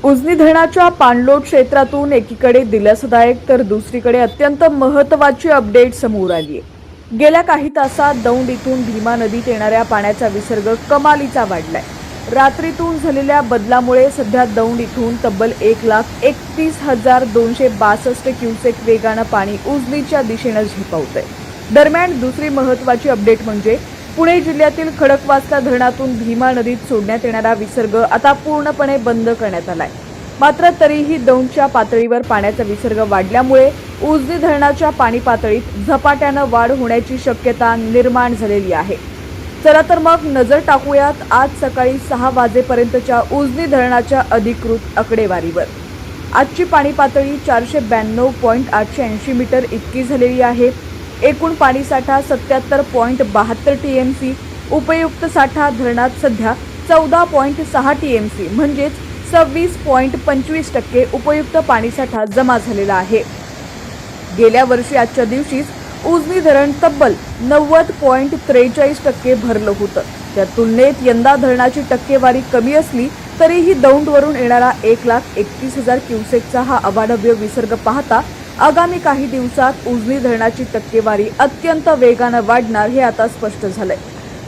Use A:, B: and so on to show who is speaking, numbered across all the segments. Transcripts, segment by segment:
A: उजनी धरणाच्या पाणलोट क्षेत्रातून एकीकडे दिलासादायक तर दुसरीकडे अत्यंत महत्त्वाची अपडेट समोर आली आहे। गेल्या काही तासात दौंड इथून भीमा नदीत येणाऱ्या पाण्याचा विसर्ग कमालीचा वाढलाय। रात्रीतून झालेल्या बदलामुळे सध्या दौंड इथून तब्बल 1,31,262 क्युसेक वेगानं पाणी उजनीच्या दिशेनं झेपावतंय। दरम्यान दुसरी महत्त्वाची अपडेट म्हणजे पुणे जिल्ह्यातील खडकवासला धरणातून भीमा नदीत सोडण्यात येणारा विसर्ग आता पूर्णपणे बंद करण्यात आलाय। मात्र तरीही दौंडच्या पातळीवर पाण्याचा विसर्ग वाढल्यामुळे उजनी धरणाच्या पाणी पातळीत झपाट्यानं वाढ होण्याची शक्यता निर्माण झालेली आहे। चला तर मग नजर टाकूयात आज सकाळी 6 वाजेपर्यंतच्या उजनी धरणाच्या अधिकृत आकडेवारीवर। आजची पाणी पातळी 492.880 मीटर इतकी झालेली आहे। एकूण पाणीसाठा 77.72 टीएमसी, उपयुक्त साठा धरणात सध्या 14.6 टीएमसी म्हणजेच 26.25% उपयुक्त पाणीसाठा जमा झालेला आहे। गेल्या वर्षी आजच्या दिवशीच उजनी धरण तब्बल 90.43% भरलं होतं। त्या तुलनेत यंदा धरणाची टक्केवारी कमी असली तरीही दौंडवरून येणारा 1,31,000 क्युसेकचा हा अवाढव्य विसर्ग पाहता आगामी काही दिवसात उजनी धरणाची टक्केवारी अत्यंत वेगानं वाढणार हे आता स्पष्ट झालंय।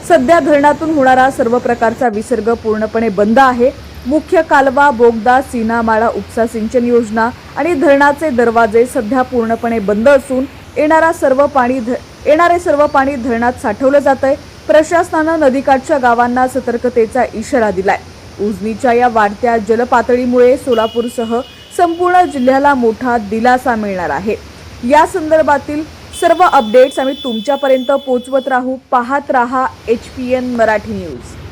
A: सध्या धरणातून होणारा सर्व प्रकारचा विसर्ग पूर्णपणे बंद आहे। मुख्य कालवा, बोगदा, सीनामाळा उपसा सिंचन योजना आणि धरणाचे दरवाजे सध्या पूर्णपणे बंद असून येणारे सर्व पाणी धरणात साठवलं जातंय। प्रशासनानं नदीकाठच्या गावांना सतर्कतेचा इशारा दिलाय। उजनीच्या या वाढत्या जलपातळीमुळे सोलापूरसह संपूर्ण जिल्ह्याला मोठा दिलासा मिळणार आहे। या संदर्भातील सर्व अपडेट्स आम्ही तुमच्यापर्यंत पोहोचवत राहू। पाहत रहा HPN मराठी न्यूज।